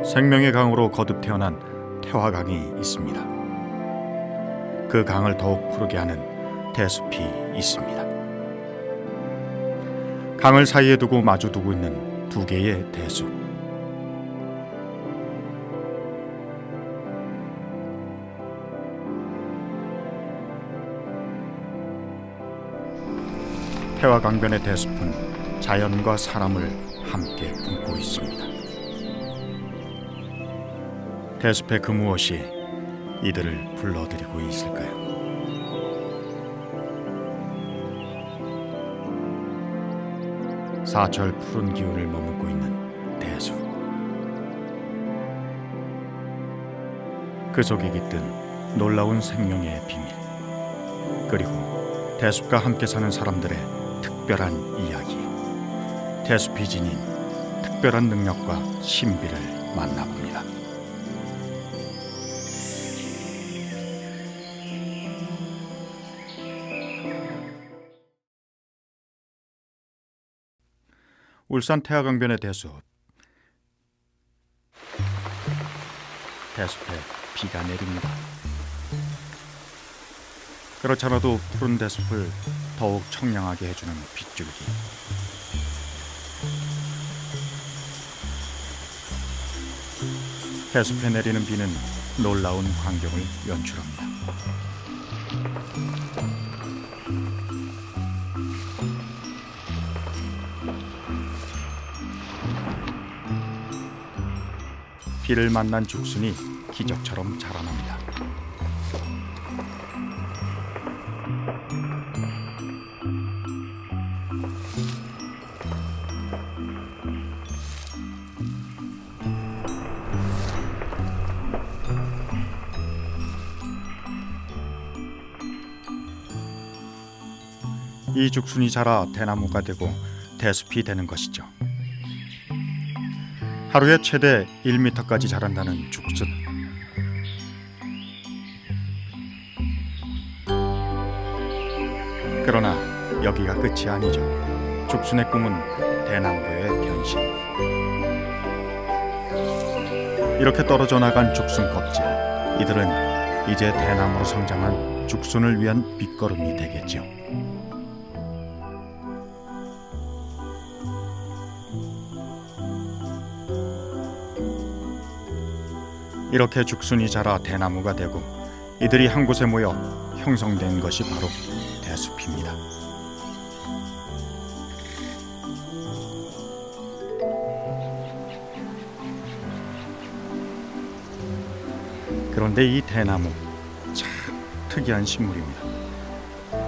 생명의 강으로 거듭 태어난 태화강이 있습니다. 그 강을 더욱 푸르게 하는 대숲이 있습니다. 강을 사이에 두고 마주 두고 있는 두 개의 대숲. 태화강변의 대숲은 자연과 사람을 함께 품고 있습니다. 대숲의 그 무엇이 이들을 불러들이고 있을까요? 사철 푸른 기운을 머금고 있는 대숲. 그 속에 깃든 놀라운 생명의 비밀, 그리고 대숲과 함께 사는 사람들의 특별한 이야기. 대숲이 지닌 특별한 능력과 신비를 만나봅니다. 울산 태화강변의 대숲. 대숲에 비가 내립니다. 그렇지 않아도 푸른 대숲을 더욱 청량하게 해주는 빗줄기. 대숲에 내리는 비는 놀라운 광경을 연출합니다. 비를 만난 죽순이 기적처럼 자라납니다. 이 죽순이 자라 대나무가 되고 대숲이 되는 것이죠. 하루에 최대 1m까지 자란다는 죽순. 그러나 여기가 끝이 아니죠. 죽순의 꿈은 대나무의 변신. 이렇게 떨어져 나간 죽순 껍질. 이들은 이제 대나무로 성장한 죽순을 위한 밑거름이 되겠죠. 이렇게 죽순이 자라 대나무가 되고 이들이 한 곳에 모여 형성된 것이 바로 대숲입니다. 그런데 이 대나무 참 특이한 식물입니다.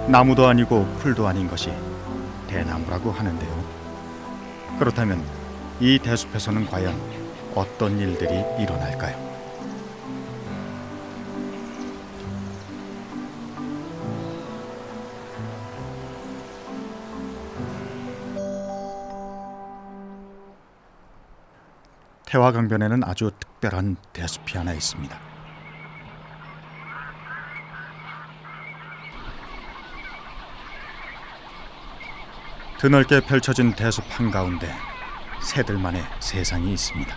나무도 아니고 풀도 아닌 것이 대나무라고 하는데요. 그렇다면 이 대숲에서는 과연 어떤 일들이 일어날까요? 태화강변에는 아주 특별한 대숲이 하나 있습니다. 드넓게 펼쳐진 대숲 한가운데 새들만의 세상이 있습니다.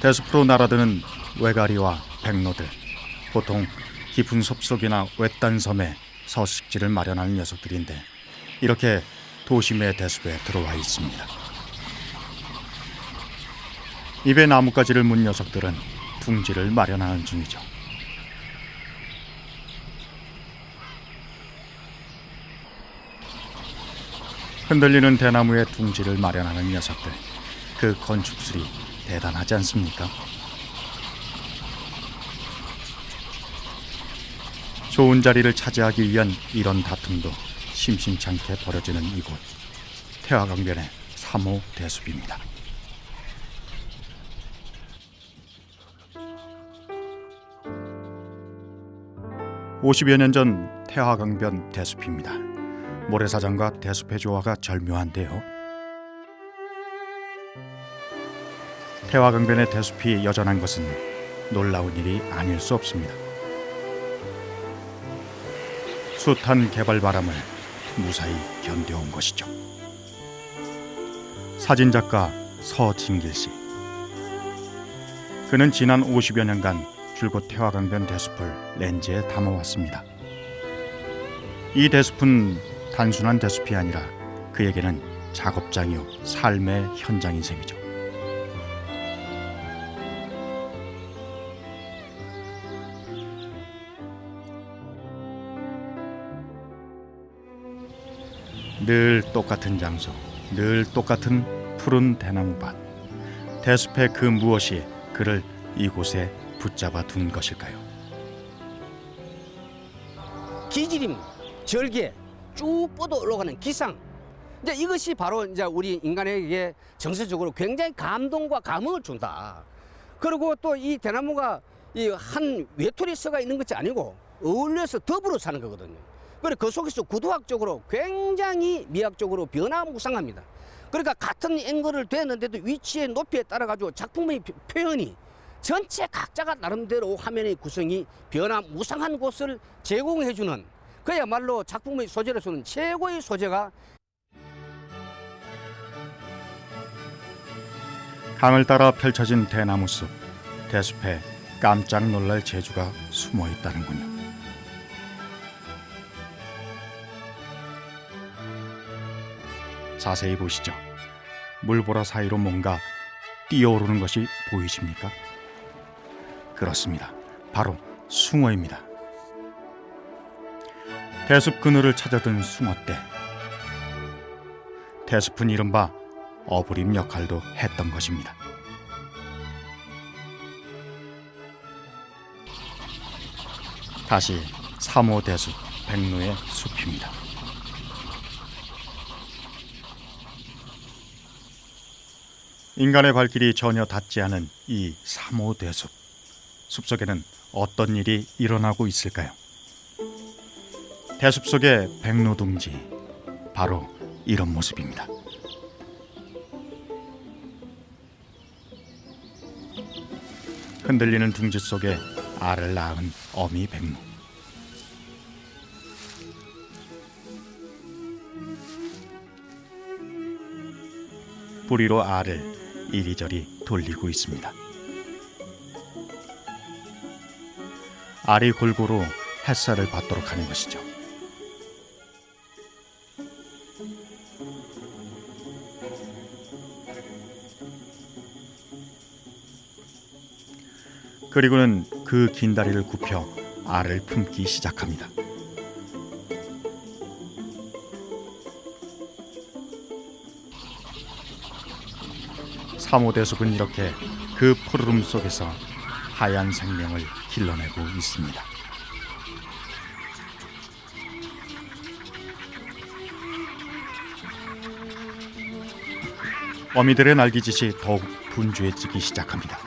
대숲으로 날아드는 외가리와 백로들, 보통 깊은 숲속이나 외딴 섬에 서식지를 마련하는 녀석들인데 이렇게 도심의 대숲에 들어와 있습니다. 입에 나뭇가지를 문 녀석들은 둥지를 마련하는 중이죠. 흔들리는 대나무에 둥지를 마련하는 녀석들, 그 건축술이 대단하지 않습니까? 좋은 자리를 차지하기 위한 이런 다툼도 심심찮게 벌어지는 이곳, 태화강변의 3호 대숲입니다. (50여 년 전) 태화강변 대숲입니다. 모래사장과 대숲의 조화가 절묘한데요. 태화강변의 대숲이 여전한 것은 놀라운 일이 아닐 수 없습니다. 숱한 개발 바람을 무사히 견뎌온 것이죠. 사진작가 서진길 씨. 그는 지난 50여 년간 줄곧 태화강변 대숲을 렌즈에 담아왔습니다. 이 대숲은 단순한 대숲이 아니라 그에게는 작업장이요 삶의 현장인 셈이죠. 늘 똑같은 장소, 늘 똑같은 푸른 대나무밭. 대숲의 그 무엇이 그를 이곳에 붙잡아 둔 것일까요? 기지림, 절개, 쭉 뻗어 올라가는 기상. 이제 이것이 바로 이제 우리 인간에게 정서적으로 굉장히 감동과 감흥을 준다. 그리고 또 이 대나무가 이 한 외톨이 서가 있는 것이 아니고 어울려서 더불어 사는 거거든요. 그리고 그 속에서 구도학적으로 굉장히 미학적으로 변화무쌍합니다. 그러니까 같은 앵글을 되는데도 위치의 높이에 따라 가지고 작품의 표현이 전체 각자가 나름대로 화면의 구성이 변화무쌍한 곳을 제공해주는 그야말로 작품의 소재로서는 최고의 소재가. 강을 따라 펼쳐진 대나무 숲, 대숲에 깜짝 놀랄 재주가 숨어 있다는군요. 자세히 보시죠. 물보라 사이로 뭔가 뛰어오르는 것이 보이십니까? 그렇습니다. 바로 숭어입니다. 대숲 그늘을 찾아든 숭어떼. 대숲은 이른바 어부림 역할도 했던 것입니다. 다시 3호 대숲 백로의 숲입니다. 인간의 발길이 전혀 닿지 않은 이 3호 대숲. 숲속에는 어떤 일이 일어나고 있을까요? 대숲 속의 백로둥지, 바로 이런 모습입니다. 흔들리는 둥지 속에 알을 낳은 어미 백로. 뿌리로 알을 이리저리 돌리고 있습니다. 알이 골고루 햇살을 받도록 하는 것이죠. 그리고는 그 긴 다리를 굽혀 알을 품기 시작합니다. 삼호대숲은 이렇게 그 푸르름 속에서 하얀 생명을 길러내고 있습니다. 어미들의 날개짓이 더욱 분주해지기 시작합니다.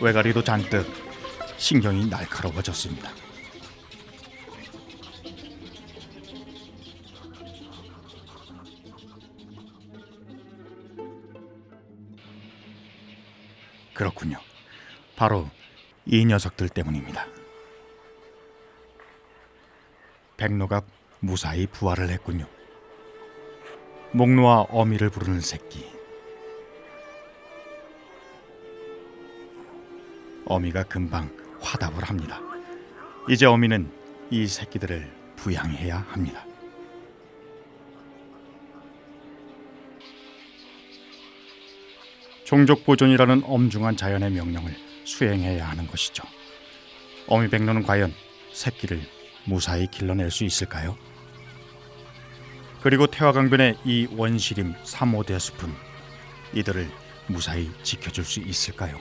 외가리도 잔뜩 신경이 날카로워졌습니다. 그렇군요. 바로 이 녀석들 때문입니다. 백로가 무사히 부활을 했군요. 목 놓아 어미를 부르는 새끼. 어미가 금방 화답을 합니다. 이제 어미는 이 새끼들을 부양해야 합니다. 종족 보존이라는 엄중한 자연의 명령을 수행해야 하는 것이죠. 어미 백로는 과연 새끼를 무사히 길러낼 수 있을까요? 그리고 태화강변의 이 원시림 3호 대숲은 이들을 무사히 지켜줄 수 있을까요?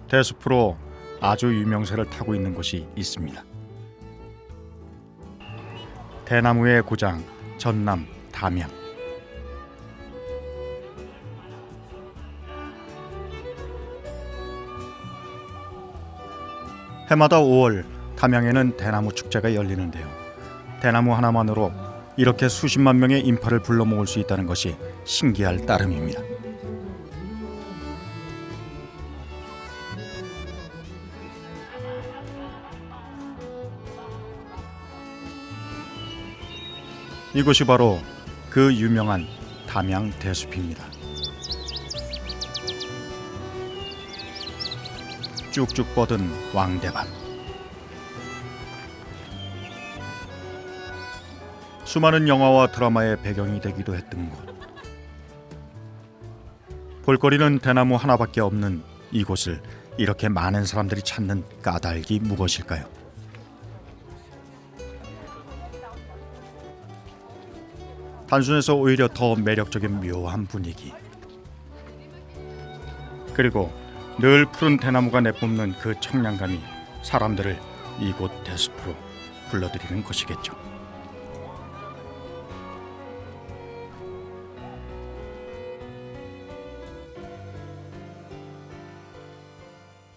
대숲으로 아주 유명세를 타고 있는 곳이 있습니다. 대나무의 고장 전남 담양. 해마다 5월 담양에는 대나무 축제가 열리는데요. 대나무 하나만으로 이렇게 수십만 명의 인파를 불러 모을 수 있다는 것이 신기할 따름입니다. 이곳이 바로 그 유명한 담양 대숲입니다. 쭉쭉 뻗은 왕대밭, 수많은 영화와 드라마의 배경이 되기도 했던 곳. 볼거리는 대나무 하나밖에 없는 이곳을 이렇게 많은 사람들이 찾는 까닭이 무엇일까요? 단순해서 오히려 더 매력적인 묘한 분위기, 그리고 늘 푸른 대나무가 내뿜는 그 청량감이 사람들을 이곳 대숲으로 불러들이는 것이겠죠.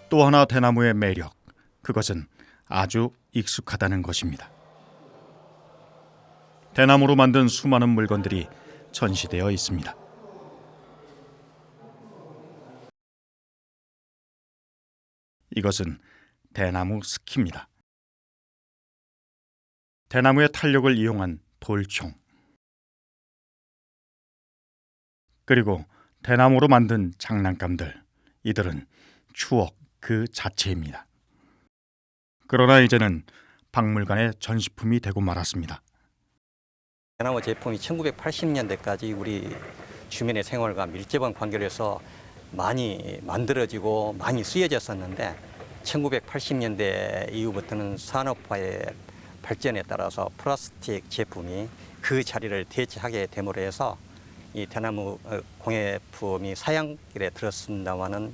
또 하나 대나무의 매력, 그것은 아주 익숙하다는 것입니다. 대나무로 만든 수많은 물건들이 전시되어 있습니다. 이것은 대나무 스키입니다. 대나무의 탄력을 이용한 돌총, 그리고 대나무로 만든 장난감들, 이들은 추억 그 자체입니다. 그러나 이제는 박물관의 전시품이 되고 말았습니다. 대나무 제품이 1980년대까지 우리 주민의 생활과 밀접한 관계를 해서 많이 만들어지고 많이 쓰여졌었는데 1980년대 이후부터는 산업화의 발전에 따라서 플라스틱 제품이 그 자리를 대체하게 됨으로 해서 이 대나무 공예품이 사양길에 들었습니다마는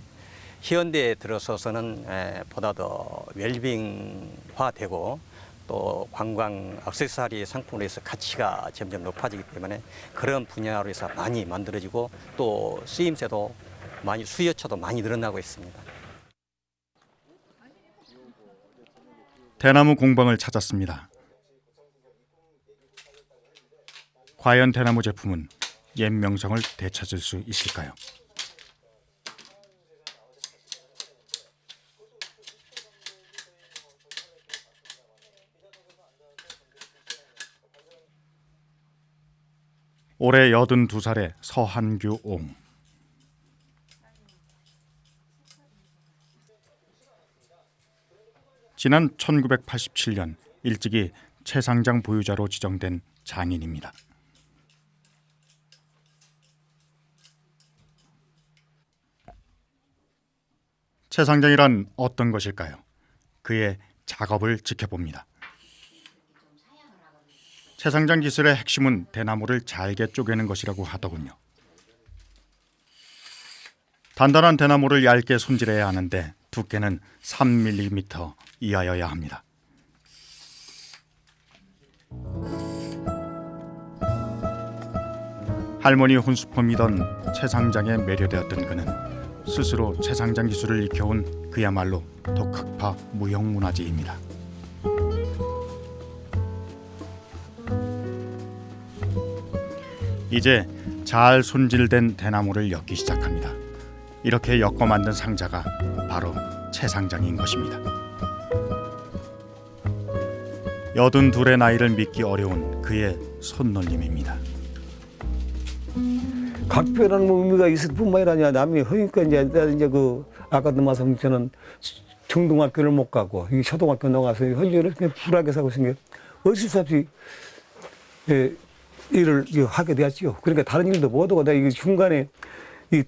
현대에 들어서서는 보다 더 웰빙화되고 또 관광 액세서리 상품으로 해서 가치가 점점 높아지기 때문에 그런 분야로 해서 많이 만들어지고 또 쓰임새도 많이 수요처도 많이 늘어나고 있습니다. 대나무 공방을 찾았습니다. 과연 대나무 제품은 옛 명성을 되찾을 수 있을까요? 올해 82살의 서한규 옹. 지난 1987년 일찍이 최상장 보유자로 지정된 장인입니다. 최상장이란 어떤 것일까요? 그의 작업을 지켜봅니다. 최상장 기술의 핵심은 대나무를 잘게 쪼개는 것이라고 하더군요. 단단한 대나무를 얇게 손질해야 하는데 두께는 3mm 이하여야 합니다. 할머니 혼수품이던 최상장에 매료되었던 그는 스스로 최상장 기술을 익혀온 그야말로 독학파 무형문화재입니다. 이제 잘 손질된 대나무를 엮기 시작합니다. 이렇게 엮어 만든 상자가 바로 최상장인 것입니다. 82의 나이를 믿기 어려운 그의 손놀림입니다. 각별한 의미가 있을 뿐만이 아니라 남이 그러니까 이제 그 아까도 말씀드린 중등학교를 못 가고 이 초등학교 나가서 현재는 그냥 불하게 살고 있으니까 어쩔 수 없이 일을 하게 되었지요. 그러니까 다른 일도 못하고 내가 이 중간에 이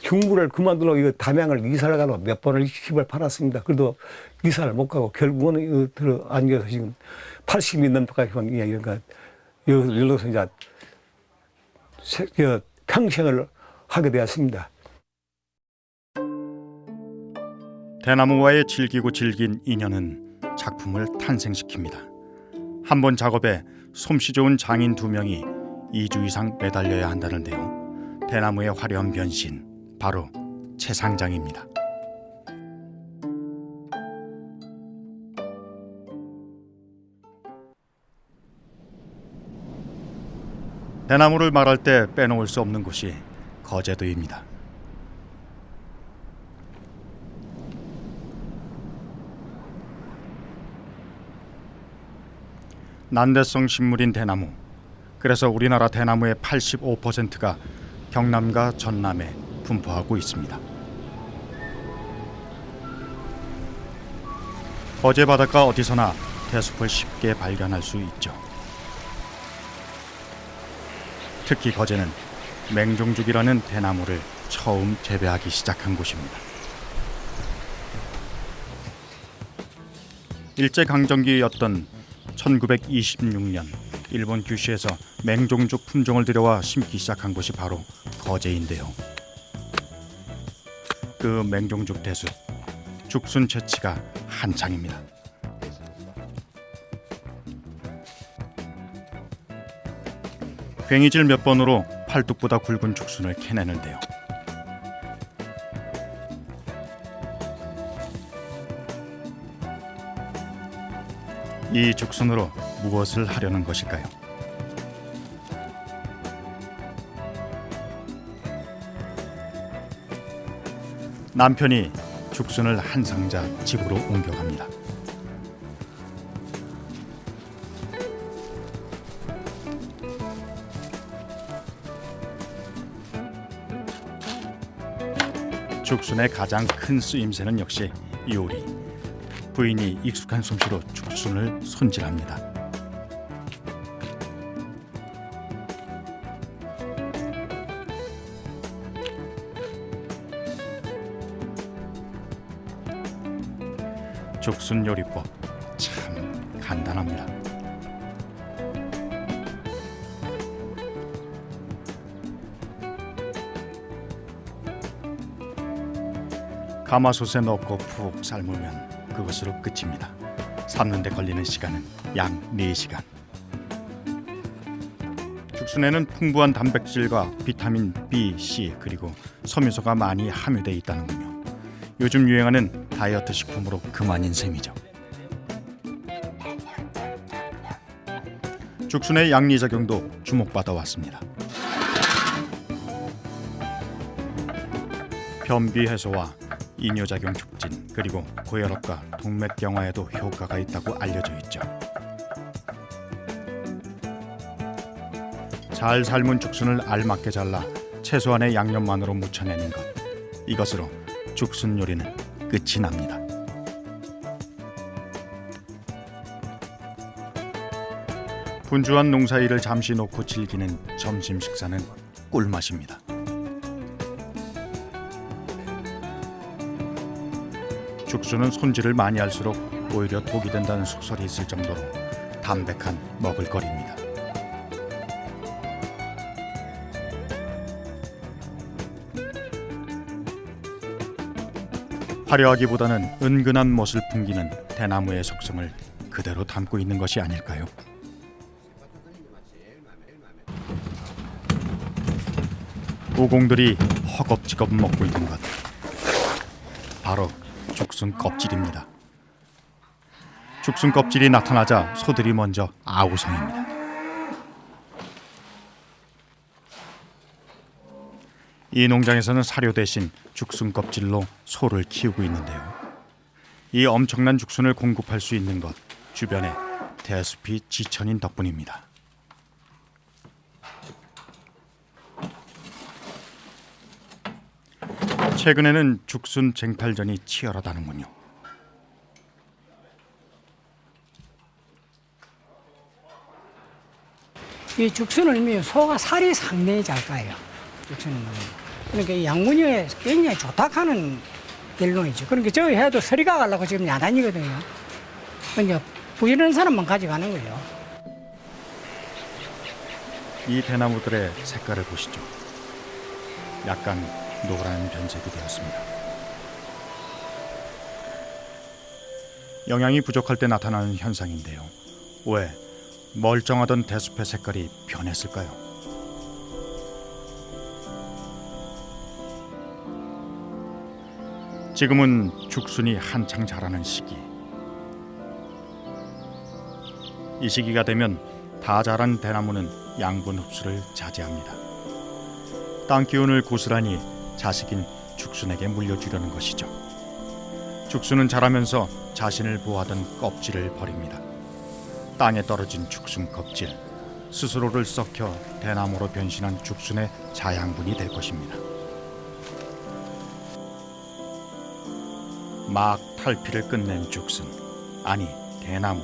중부를 그만두려고 이거 담양을 이사를 가려고 몇 번을 집을 팔았습니다. 그래도 이사를 못 가고 결국은 들어 앉아서 지금 80이 넘도까지 그러니까 여기서 이제 평생을 하게 되었습니다. 대나무와의 질기고 질긴 인연은 작품을 탄생시킵니다. 한 번 작업에 솜씨 좋은 장인 2명이 2주 이상 매달려야 한다는데요. 대나무의 화려한 변신, 바로 최상장입니다. 대나무를 말할 때 빼놓을 수 없는 곳이 거제도입니다. 난대성 식물인 대나무. 그래서 우리나라 대나무의 85%가 경남과 전남에 분포하고 있습니다. 거제 바닷가 어디서나 대숲을 쉽게 발견할 수 있죠. 특히 거제는 맹종죽이라는 대나무를 처음 재배하기 시작한 곳입니다. 일제강점기였던 1926년 일본 규슈에서 맹종죽 품종을 들여와 심기 시작한 곳이 바로 거제인데요. 그 맹종죽 대숲, 죽순 채취가 한창입니다. 괭이질 몇 번으로 팔뚝보다 굵은 죽순을 캐내는데요. 이 죽순으로 무엇을 하려는 것일까요? 남편이 죽순을 한 상자 집으로 옮겨갑니다. 죽순의 가장 큰 쓰임새는 역시 요리. 부인이 익숙한 솜씨로 죽순을 손질합니다. 죽순 요리법 참 간단합니다. 가마솥에 넣고 푹 삶으면 그것으로 끝입니다. 삶는 데 걸리는 시간은 약 4시간. 죽순에는 풍부한 단백질과 비타민 B, C 그리고 섬유소가 많이 함유되어 있다는군요. 요즘 유행하는 다이어트 식품으로 그만인 셈이죠. 죽순의 양리작용도 주목받아 왔습니다. 변비 해소와 이뇨작용 촉진 그리고 고혈압과 동맥경화에도 효과가 있다고 알려져 있죠. 잘 삶은 죽순을 알맞게 잘라 채소 안에 양념만으로 무쳐내는 것. 이것으로 죽순 요리는 끝이 납니다. 분주한 농사일을 잠시 놓고 즐기는 점심 식사는 꿀맛입니다. 죽순은 손질을 많이 할수록 오히려 독이 된다는 소설이 있을 정도로 담백한 먹을거리입니다. 화려하기보다는 은근한 멋을 풍기는 대나무의 속성을 그대로 담고 있는 것이 아닐까요? 오공들이 허겁지겁 먹고 있는 것, 바로 죽순 껍질입니다. 죽순 껍질이 나타나자 소들이 먼저 아우성입니다. 이 농장에서는 사료 대신 죽순 껍질로 소를 키우고 있는데요. 이 엄청난 죽순을 공급할 수 있는 것, 주변에 대숲이 지천인 덕분입니다. 최근에는 죽순 쟁탈전이 치열하다는군요. 이 죽순을 넣으면 소가 살이 상당히 잘 까요. 죽순을 넣으면. 그러니까 이 양분이 굉장히 좋다 하는 결론이죠. 그러니까 저 해도 서리가 가려고 지금 야단이거든요. 그러니까 부지런한 사람만 가져가는 거예요. 이 대나무들의 색깔을 보시죠. 약간 노란 변색이 되었습니다. 영양이 부족할 때 나타나는 현상인데요. 왜 멀쩡하던 대숲의 색깔이 변했을까요? 지금은 죽순이 한창 자라는 시기. 이 시기가 되면 다 자란 대나무는 양분 흡수를 자제합니다. 땅 기운을 고스란히 자식인 죽순에게 물려주려는 것이죠. 죽순은 자라면서 자신을 보호하던 껍질을 버립니다. 땅에 떨어진 죽순 껍질, 스스로를 썩혀 대나무로 변신한 죽순의 자양분이 될 것입니다. 막 탈피를 끝낸 죽순, 아니 대나무,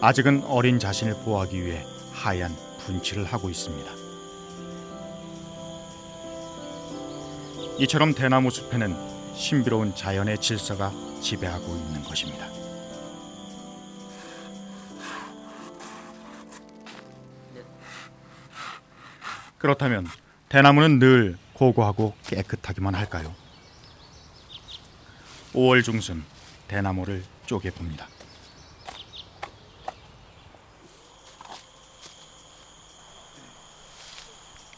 아직은 어린 자신을 보호하기 위해 하얀 분칠을 하고 있습니다. 이처럼 대나무 숲에는 신비로운 자연의 질서가 지배하고 있는 것입니다. 그렇다면 대나무는 늘 고고하고 깨끗하기만 할까요? 5월 중순 대나무를 쪼개봅니다.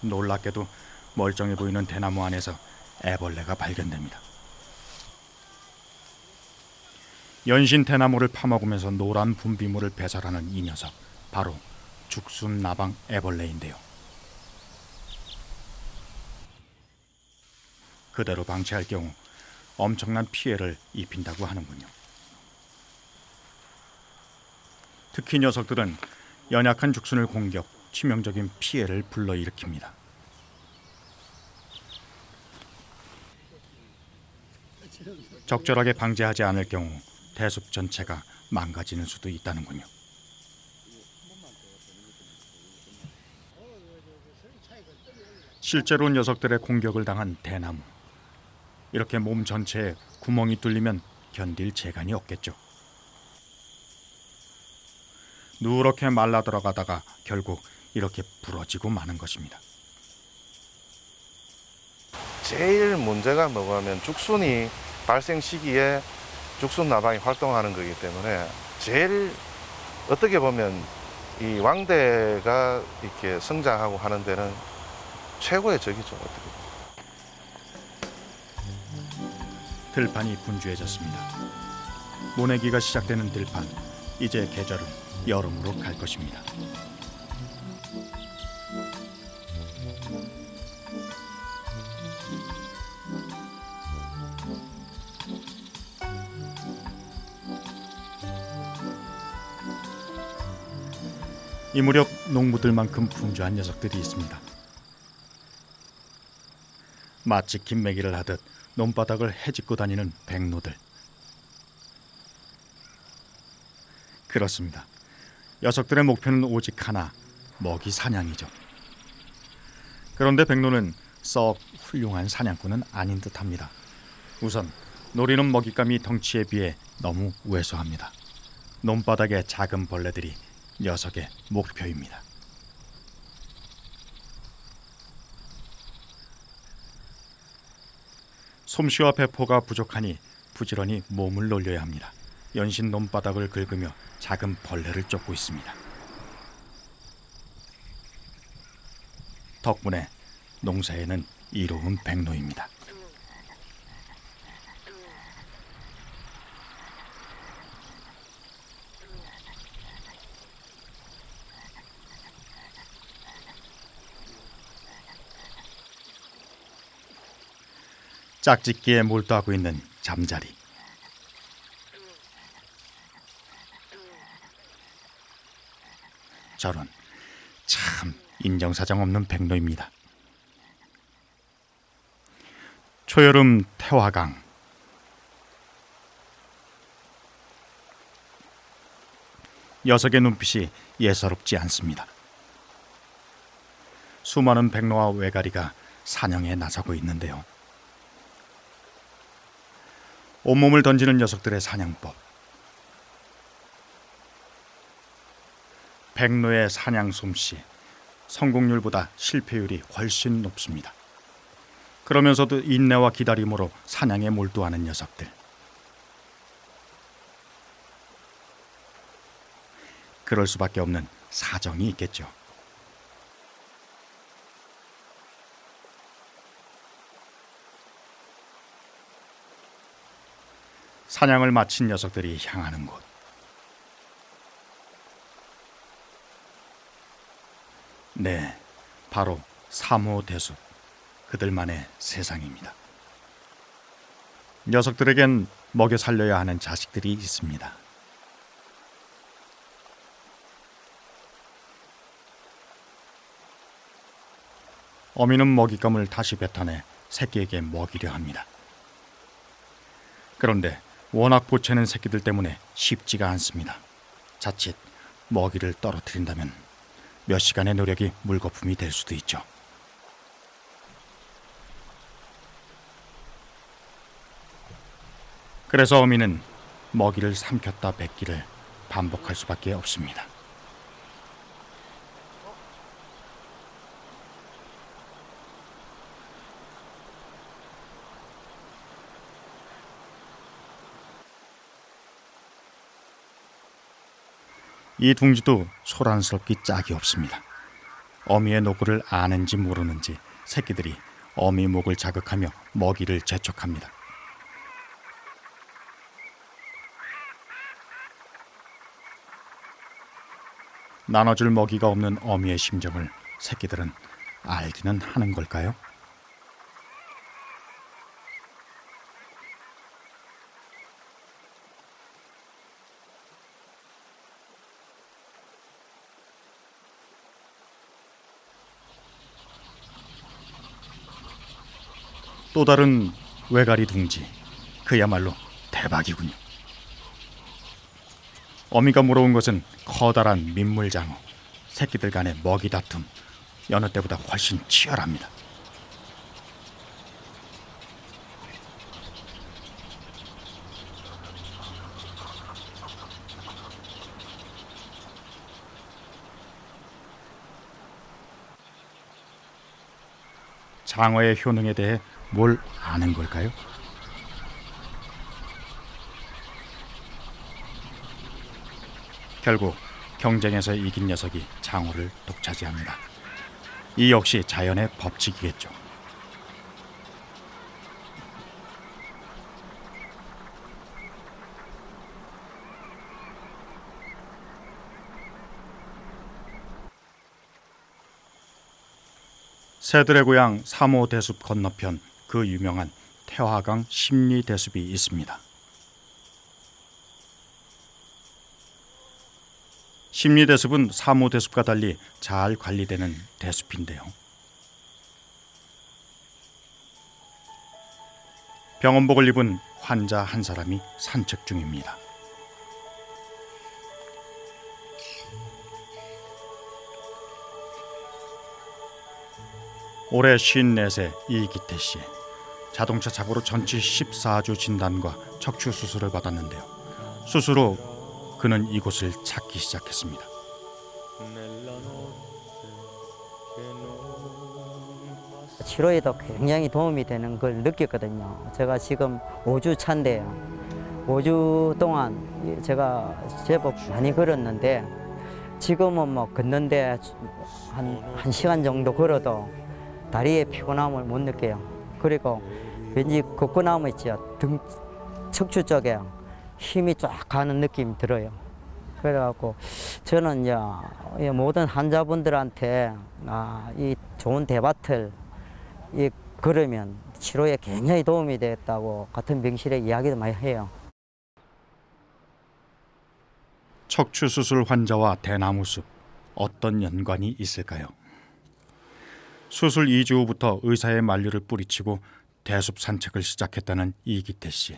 놀랍게도 멀쩡해 보이는 대나무 안에서 애벌레가 발견됩니다. 연신 대나무를 파먹으면서 노란 분비물을 배설하는 이 녀석, 바로 죽순나방 애벌레인데요. 그대로 방치할 경우 엄청난 피해를 입힌다고 하는군요. 특히 녀석들은 연약한 죽순을 공격, 치명적인 피해를 불러일으킵니다. 적절하게 방제하지 않을 경우 대숲 전체가 망가지는 수도 있다는군요. 실제로 녀석들의 공격을 당한 대나무, 이렇게 몸 전체에 구멍이 뚫리면 견딜 재간이 없겠죠. 누렇게 말라 들어가다가 결국 이렇게 부러지고 마는 것입니다. 제일 문제가 뭐냐면 죽순이 발생 시기에 죽순나방이 활동하는 거기 때문에 제일 어떻게 보면 이 왕대가 이렇게 성장하고 하는 데는 최고의 적이죠. 어떻게 보면. 들판이 분주해졌습니다. 모내기가 시작되는 들판, 이제 계절은 여름으로 갈 것입니다. 이 무렵 농부들만큼 분주한 녀석들이 있습니다. 마치 김매기를 하듯 논바닥을 헤집고 다니는 백로들. 그렇습니다. 녀석들의 목표는 오직 하나, 먹이 사냥이죠. 그런데 백로는 썩 훌륭한 사냥꾼은 아닌 듯합니다. 우선 노리는 먹잇감이 덩치에 비해 너무 왜소합니다. 논바닥의 작은 벌레들이 녀석의 목표입니다. 솜씨와 배포가 부족하니 부지런히 몸을 놀려야 합니다. 연신 논바닥을 긁으며 작은 벌레를 쫓고 있습니다. 덕분에 농사에는 이로운 백로입니다. 짝짓기에 몰두하고 있는 잠자리. 저런 참 인정사정 없는 백로입니다. 초여름 태화강. 녀석의 눈빛이 예사롭지 않습니다. 수많은 백로와 외가리가 사냥에 나서고 있는데요. 온몸을 던지는 녀석들의 사냥법. 백로의 사냥 솜씨, 성공률보다 실패율이 훨씬 높습니다. 그러면서도 인내와 기다림으로 사냥에 몰두하는 녀석들. 그럴 수밖에 없는 사정이 있겠죠. 사냥을 마친 녀석들이 향하는 곳. 네, 바로 3호 대숲, 그들만의 세상입니다. 녀석들에겐 먹여 살려야 하는 자식들이 있습니다. 어미는 먹잇감을 다시 뱉어내 새끼에게 먹이려 합니다. 그런데 워낙 보채는 새끼들 때문에 쉽지가 않습니다. 자칫 먹이를 떨어뜨린다면 몇 시간의 노력이 물거품이 될 수도 있죠. 그래서 어미는 먹이를 삼켰다 뱉기를 반복할 수밖에 없습니다. 이 둥지도 소란스럽기 짝이 없습니다. 어미의 노고를 아는지 모르는지 새끼들이 어미 목을 자극하며 먹이를 재촉합니다. 나눠줄 먹이가 없는 어미의 심정을 새끼들은 알기는 하는 걸까요? 또 다른 외가리 둥지, 그야말로 대박이군요. 어미가 물어온 것은 커다란 민물장어. 새끼들 간의 먹이 다툼 여느 때보다 훨씬 치열합니다. 장어의 효능에 대해 뭘 아는 걸까요? 결국 경쟁에서 이긴 녀석이 장어를 독차지합니다. 이 역시 자연의 법칙이겠죠. 새들의 고향 3호 대숲 건너편 그 유명한 태화강 심리대숲이 있습니다. 심리대숲은 3호 대숲과 달리 잘 관리되는 대숲인데요. 병원복을 입은 환자 한 사람이 산책 중입니다. 올해 54세 이기태 씨. 자동차 사고로 전치 14주 진단과 척추 수술을 받았는데요. 수술 후 그는 이곳을 찾기 시작했습니다. 치료에도 굉장히 도움이 되는 걸 느꼈거든요. 제가 지금 5주 차인데요. 5주 동안 제가 제법 많이 걸었는데 지금은 뭐 걷는데 한 1시간 정도 걸어도 다리의 피곤함을 못 느껴요. 그리고 왠지 걷고 나면 있죠. 등 척추 쪽에 힘이 쫙 가는 느낌이 들어요. 그래갖고 저는 이제 모든 환자분들한테 이 좋은 대밭을 걸으면 치료에 굉장히 도움이 되겠다고 같은 병실에 이야기도 많이 해요. 척추 수술 환자와 대나무숲, 어떤 연관이 있을까요? 수술 2주 후부터 의사의 만류를 뿌리치고 대숲 산책을 시작했다는 이기태 씨.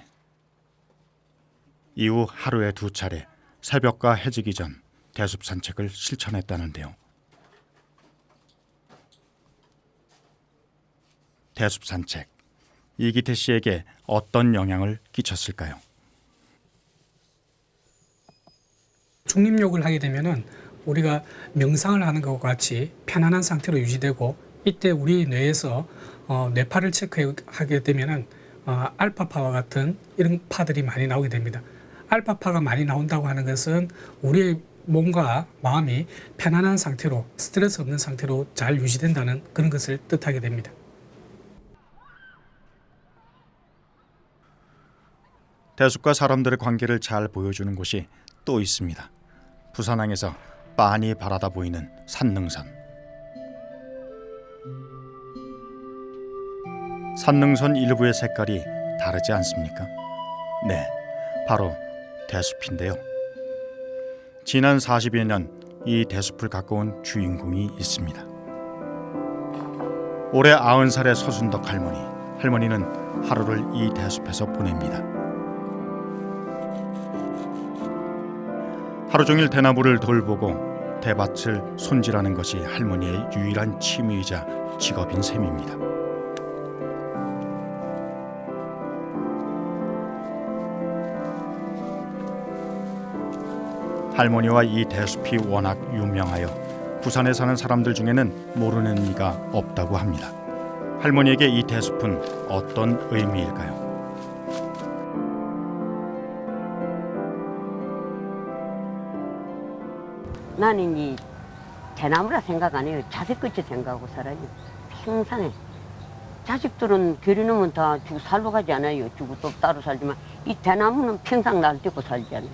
이후 하루에 2차례 새벽과 해지기 전 대숲 산책을 실천했다는데요. 대숲 산책, 이기태 씨에게 어떤 영향을 끼쳤을까요? 중립욕을 하게 되면은 우리가 명상을 하는 것과 같이 편안한 상태로 유지되고, 이때 우리 뇌에서 뇌파를 체크하게 되면은 알파파와 같은 이런 파들이 많이 나오게 됩니다. 알파파가 많이 나온다고 하는 것은 우리의 몸과 마음이 편안한 상태로, 스트레스 없는 상태로 잘 유지된다는 그런 것을 뜻하게 됩니다. 대숲과 사람들의 관계를 잘 보여주는 곳이 또 있습니다. 부산항에서 빤히 바라다 보이는 산능선. 산능선 일부의 색깔이 다르지 않습니까? 네, 바로 대숲인데요. 지난 40여 년 이 대숲을 가꿔온 주인공이 있습니다. 올해 90살의 서순덕 할머니는 하루를 이 대숲에서 보냅니다. 하루 종일 대나무를 돌보고 대밭을 손질하는 것이 할머니의 유일한 취미이자 직업인 셈입니다. 할머니와 이 대숲이 워낙 유명하여 부산에 사는 사람들 중에는 모르는 이가 없다고 합니다. 할머니에게 이 대숲은 어떤 의미일까요? 나는 이 대나무라 생각 안 해요. 자식같이 생각하고 살아요. 평생에. 자식들은 결혼하면 다 죽고 살러 가지 않아요. 죽고 또 따로 살지만 이 대나무는 평생 날 떼고 살잖아요.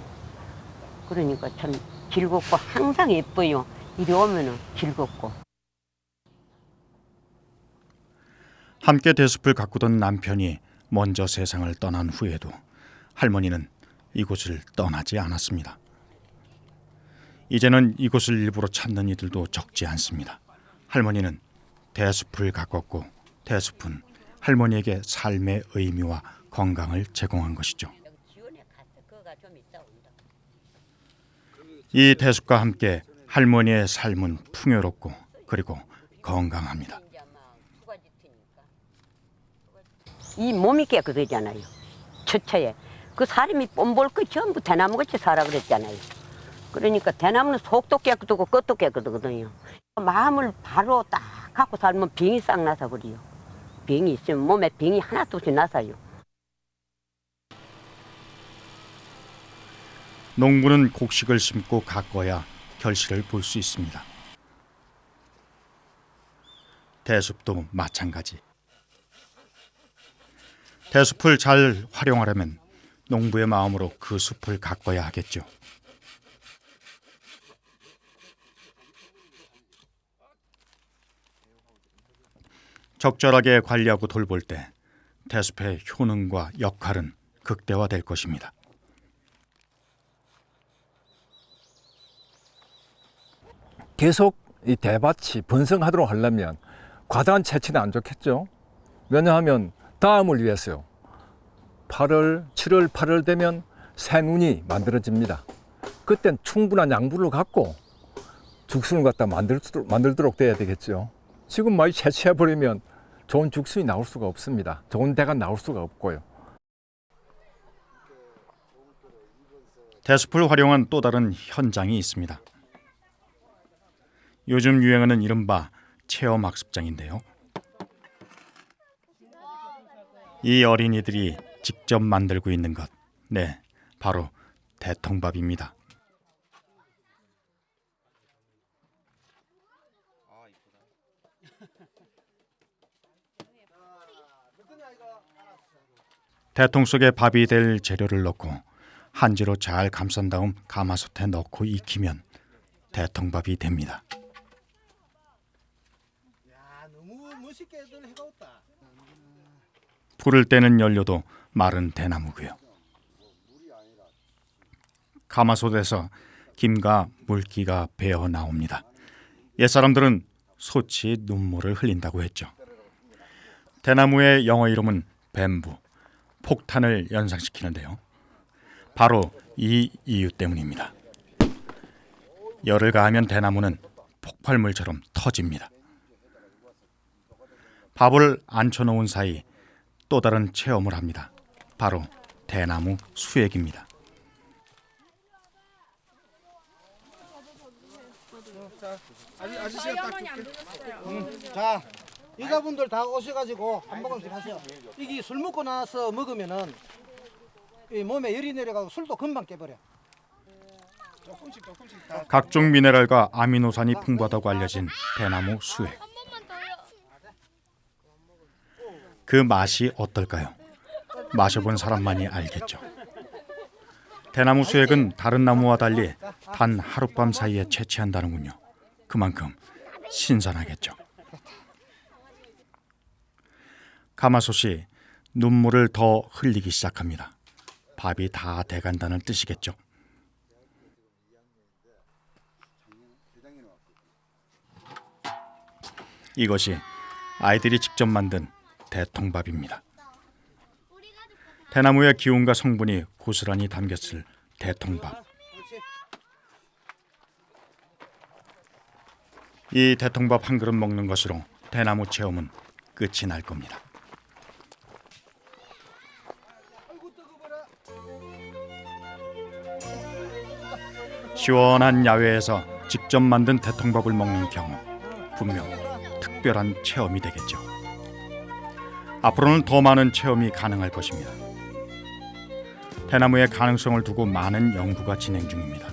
그러니까 참 즐겁고 항상 예뻐요. 이리 오면은 즐겁고. 함께 대숲을 가꾸던 남편이 먼저 세상을 떠난 후에도 할머니는 이곳을 떠나지 않았습니다. 이제는 이곳을 일부러 찾는 이들도 적지 않습니다. 할머니는 대숲을 가꿨고 대숲은 할머니에게 삶의 의미와 건강을 제공한 것이죠. 이 대숲과 함께 할머니의 삶은 풍요롭고 그리고 건강합니다. 이 몸이 깨끗하잖아요. 처처에. 그 사람이 뽐볼 거 전부 대나무같이 살아 그랬잖아요. 그러니까 대나무는 속도 깨끗하고 끝도 깨끗하거든요. 마음을 바로 딱 갖고 살면 병이 싹 나서 버려요. 병이 있으면 몸에 병이 하나도 없이 나서요. 농부는 곡식을 심고 가꿔야 결실을 볼 수 있습니다. 대숲도 마찬가지. 대숲을 잘 활용하려면 농부의 마음으로 그 숲을 가꿔야 하겠죠. 적절하게 관리하고 돌볼 때 대숲의 효능과 역할은 극대화될 것입니다. 계속 이 대밭이 번성하도록 하려면 과다한 채취는 안 좋겠죠. 왜냐하면 다음을 위해서요. 8월, 7월, 8월 되면 새눈이 만들어집니다. 그땐 충분한 양분을 갖고 죽순을 갖다 만들도록 돼야 되겠죠. 지금 많이 채취해버리면 좋은 죽순이 나올 수가 없습니다. 좋은 대가 나올 수가 없고요. 대숲을 활용한 또 다른 현장이 있습니다. 요즘 유행하는 이른바 체험학습장인데요. 이 어린이들이 직접 만들고 있는 것, 네, 바로 대통밥입니다. 대통 속에 밥이 될 재료를 넣고 한지로 잘 감싼 다음 가마솥에 넣고 익히면 대통밥이 됩니다. 불을 떼는 연료도 마른 대나무고요. 가마솥에서 김과 물기가 배어 나옵니다. 옛사람들은 솥이 눈물을 흘린다고 했죠. 대나무의 영어 이름은 뱀부, 폭탄을 연상시키는데요. 바로 이 이유 때문입니다. 열을 가하면 대나무는 폭발물처럼 터집니다. 밥을 앉혀놓은 사이 또 다른 체험을 합니다. 바로 대나무 수액입니다. 아저씨가 딱 줄게. 자, 여자분들 다 오셔가지고 한 모금씩 하세요. 이게 술 먹고 나서 먹으면은 이 몸에 열이 내려가고 술도 금방 깨버려. 각종 미네랄과 아미노산이 풍부하다고 알려진 대나무 수액. 그 맛이 어떨까요? 마셔본 사람만이 알겠죠. 대나무 수액은 다른 나무와 달리 단 하룻밤 사이에 채취한다는군요. 그만큼 신선하겠죠. 가마솥이 눈물을 더 흘리기 시작합니다. 밥이 다 돼간다는 뜻이겠죠. 이것이 아이들이 직접 만든 대통밥입니다. 대나무의 기운과 성분이 고스란히 담겼을 대통밥. 이 대통밥 한 그릇 먹는 것으로 대나무 체험은 끝이 날 겁니다. 시원한 야외에서 직접 만든 대통밥을 먹는 경험, 분명 특별한 체험이 되겠죠. 앞으로는 더 많은 체험이 가능할 것입니다. 대나무의 가능성을 두고 많은 연구가 진행 중입니다.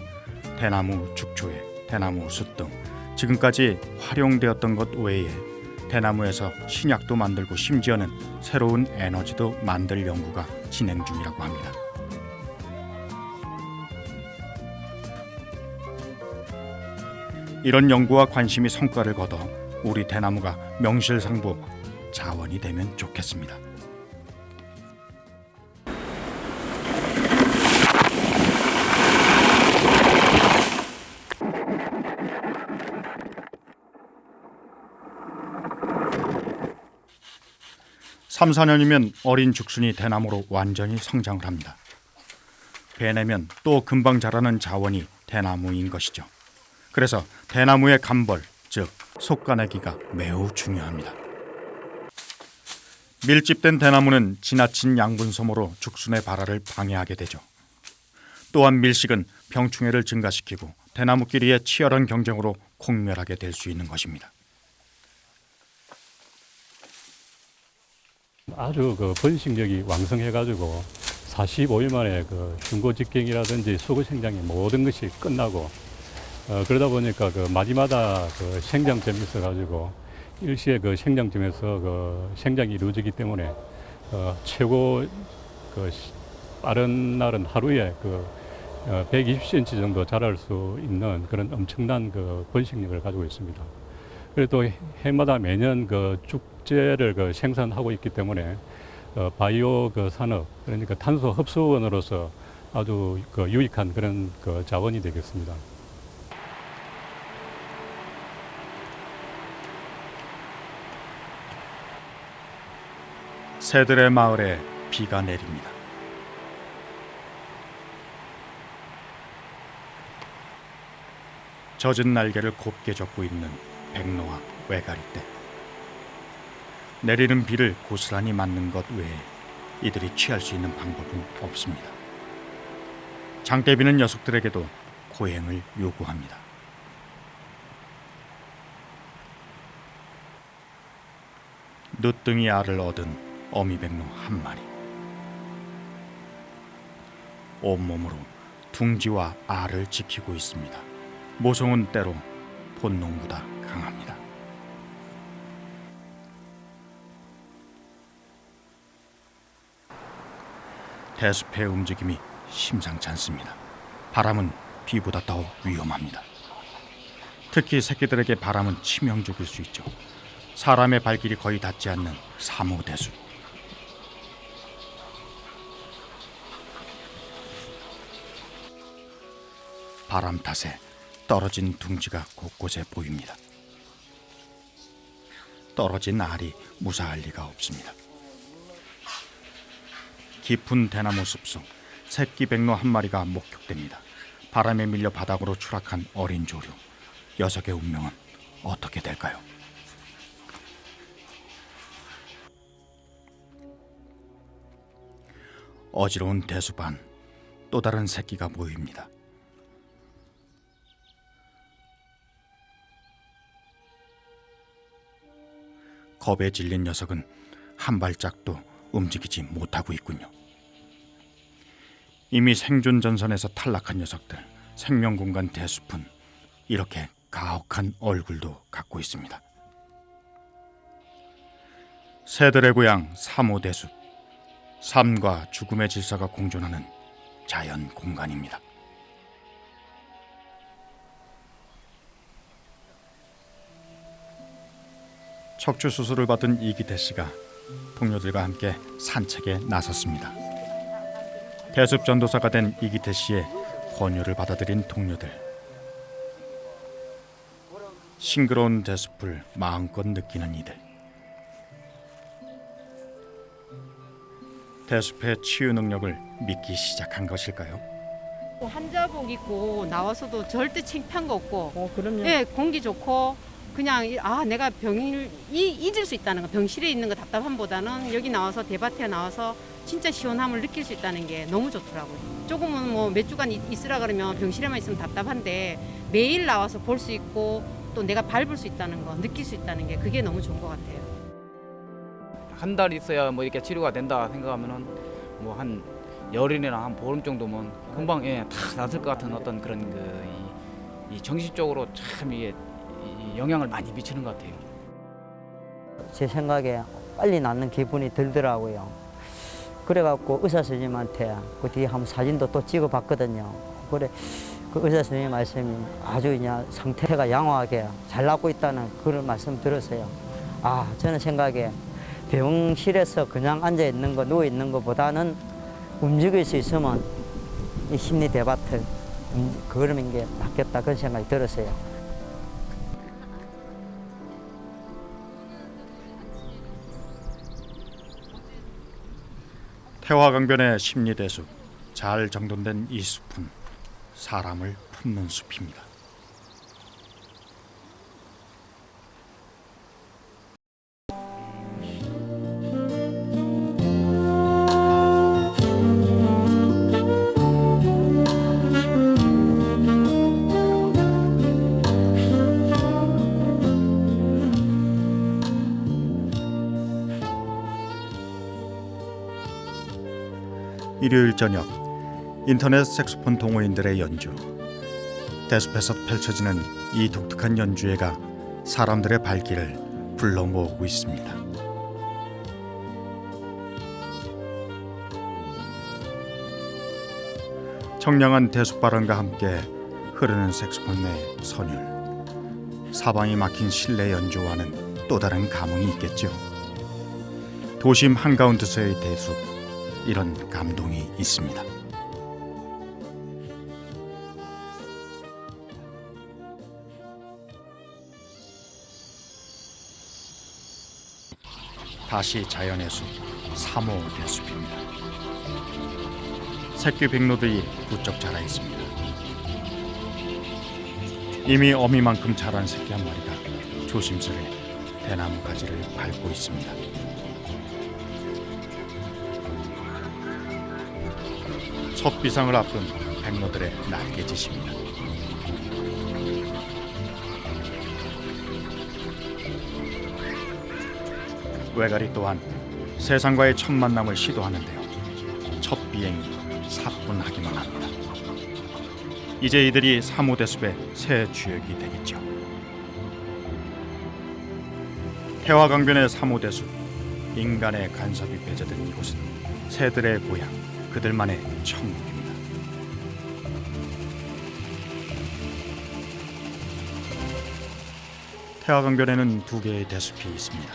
대나무 축초에, 대나무 숯 등 지금까지 활용되었던 것 외에 대나무에서 신약도 만들고 심지어는 새로운 에너지도 만들 연구가 진행 중이라고 합니다. 이런 연구와 관심이 성과를 거둬 우리 대나무가 명실상부 자원이 되면 좋겠습니다. (3, 4년이면) 어린 죽순이 대나무로 완전히 성장을 합니다. 베내면 또 금방 자라는 자원이 대나무인 것이죠. 그래서 대나무의 감벌, 즉 속가내기가 매우 중요합니다. 밀집된 대나무는 지나친 양분 소모로 죽순의 발화를 방해하게 되죠. 또한 밀식은 병충해를 증가시키고 대나무끼리의 치열한 경쟁으로 공멸하게 될 수 있는 것입니다. 아주 번식력이 왕성해가지고 45일 만에 흉고 직경이라든지 수거 생장의 모든 것이 끝나고 그러다 보니까 마디마다 생장점이 있어가지고 일시에 생장점에서 생장이 이루어지기 때문에 최고 빠른 날은 하루에 120cm 정도 자랄 수 있는 그런 엄청난 번식력을 가지고 있습니다. 그리고 또 해마다 매년 축제를 생산하고 있기 때문에 바이오 산업, 그러니까 탄소 흡수원으로서 아주 유익한 그런 자원이 되겠습니다. 새들의 마을에 비가 내립니다. 젖은 날개를 곱게 접고 있는 백로와 외가리떼. 내리는 비를 고스란히 맞는 것 외에 이들이 취할 수 있는 방법은 없습니다. 장대비는 녀석들에게도 고행을 요구합니다. 누뚱이 알을 얻은 어미백로 한 마리. 온몸으로 둥지와 알을 지키고 있습니다. 모성은 때로 본능보다 강합니다. 대숲의 움직임이 심상치 않습니다. 바람은 비보다 더 위험합니다. 특히 새끼들에게 바람은 치명적일 수 있죠. 사람의 발길이 거의 닿지 않는 사모대숲. 바람 탓에 떨어진 둥지가 곳곳에 보입니다. 떨어진 알이 무사할 리가 없습니다. 깊은 대나무 숲속 새끼 백로 한 마리가 목격됩니다. 바람에 밀려 바닥으로 추락한 어린 조류. 녀석의 운명은 어떻게 될까요? 어지러운 대숲 안 또 다른 새끼가 모입니다. 겁에 질린 녀석은 한 발짝도 움직이지 못하고 있군요. 이미 생존 전선에서 탈락한 녀석들, 생명공간 대숲은 이렇게 가혹한 얼굴도 갖고 있습니다. 새들의 고향 사모대숲, 삶과 죽음의 질서가 공존하는 자연 공간입니다. 척추 수술을 받은 이기태 씨가 동료들과 함께 산책에 나섰습니다. 대숲 전도사가 된 이기태 씨의 권유를 받아들인 동료들. 싱그러운 대숲을 마음껏 느끼는 이들. 대숲의 치유 능력을 믿기 시작한 것일까요? 한자복 입고 나와서도 절대 창피한 거 없고, 그럼요. 예, 공기 좋고 그냥 내가 병을 잊을 수 있다는 거, 병실에 있는 거 답답함보다는 여기 나와서 대밭에 나와서 진짜 시원함을 느낄 수 있다는 게 너무 좋더라고요. 조금은 뭐 몇 주간 있으라 그러면 병실에만 있으면 답답한데 매일 나와서 볼 수 있고 또 내가 밟을 수 있다는 거, 느낄 수 있다는 게 그게 너무 좋은 것 같아요. 한 달 있어야 뭐 이렇게 치료가 된다 생각하면은 뭐 한 열흘이나 한 보름 정도면 금방 다 낫을 것 같은 어떤 그런 이 정신적으로 참 이게 영향을 많이 미치는 것 같아요. 제 생각에 빨리 낫는 기분이 들더라고요. 그래갖고 의사 선생님한테 그 뒤에 한번 사진도 또 찍어봤거든요. 그래 그 의사 선생님 말씀이 아주 그냥 상태가 양호하게 잘 낫고 있다는 그런 말씀 들었어요. 저는 생각에 병실에서 그냥 앉아 있는 거, 누워 있는 것보다는 움직일 수 있으면 이 심리 대밭을 그러는 게 낫겠다 그런 생각이 들었어요. 태화강변의 심리대숲. 잘 정돈된 이 숲은 사람을 품는 숲입니다. 일요일 저녁, 인터넷 색소폰 동호인들의 연주. 대숲에서 펼쳐지는 이 독특한 연주회가 사람들의 발길을 불러 모으고 있습니다. 청량한 대숲바람과 함께 흐르는 색소폰의 선율. 사방이 막힌 실내 연주와는 또 다른 감흥이 있겠죠. 도심 한가운데서의 대숲. 이런 감동이 있습니다. 다시 자연의 숲, 3호 대숲입니다. 새끼 백로들이 부쩍 자라 있습니다. 이미 어미만큼 자란 새끼 한 마리가 조심스레 대나무 가지를 밟고 있습니다. 첫 비상을 앞둔 백로들의 날개짓입니다. 외가리 또한 세상과의 첫 만남을 시도하는데요. 첫 비행이 사뿐하기만 합니다. 이제 이들이 3호 대숲의 새 주역이 되겠죠. 태화강변의 3호 대숲. 인간의 간섭이 배제된 이곳은 새들의 고향, 그들만의 천국입니다. 태화강변에는 2개의 대숲이 있습니다.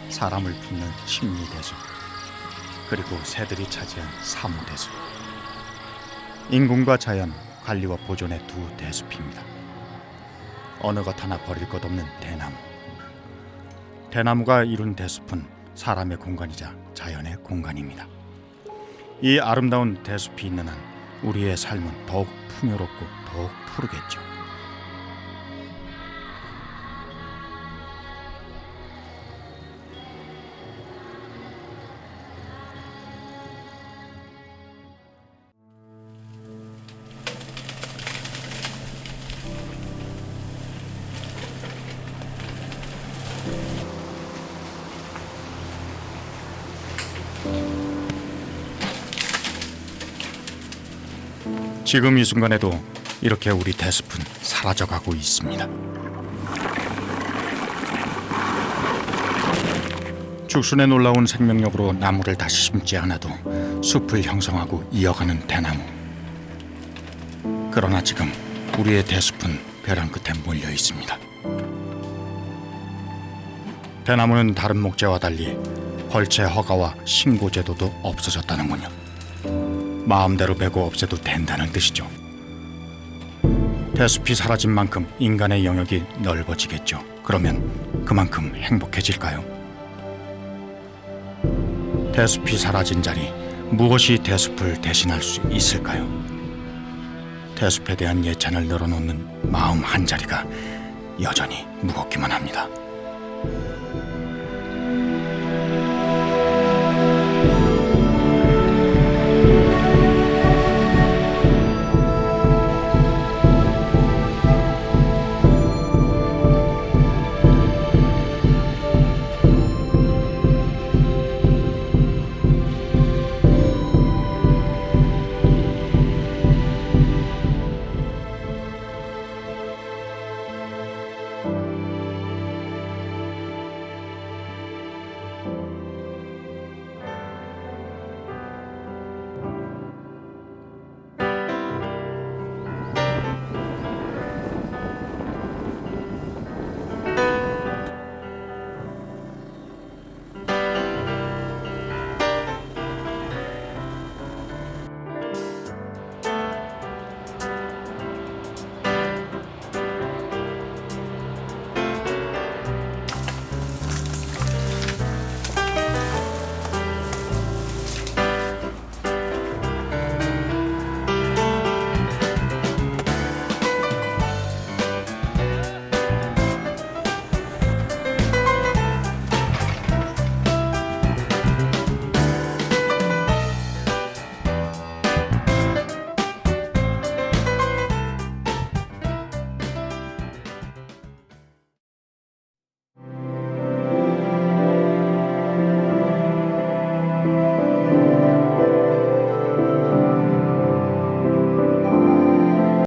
사람을 품는 심리 대숲, 그리고 새들이 차지한 3호 대숲. 인공과 자연, 관리와 보존의 2 대숲입니다. 어느 것 하나 버릴 것 없는 대나무. 대나무가 이룬 대숲은 사람의 공간이자 자연의 공간입니다. 이 아름다운 대숲이 있는 한 우리의 삶은 더욱 풍요롭고 더욱 푸르겠죠. 지금 이 순간에도 이렇게 우리 대숲은 사라져가고 있습니다. 죽순의 놀라운 생명력으로 나무를 다시 심지 않아도 숲을 형성하고 이어가는 대나무. 그러나 지금 우리의 대숲은 벼랑 끝에 몰려 있습니다. 대나무는 다른 목재와 달리 벌채 허가와 신고 제도도 없어졌다는군요. 마음대로 베고 없애도 된다는 뜻이죠. 대숲이 사라진 만큼 인간의 영역이 넓어지겠죠. 그러면 그만큼 행복해질까요? 대숲이 사라진 자리, 무엇이 대숲을 대신할 수 있을까요? 대숲에 대한 예찬을 늘어놓는 마음 한자리가 여전히 무겁기만 합니다.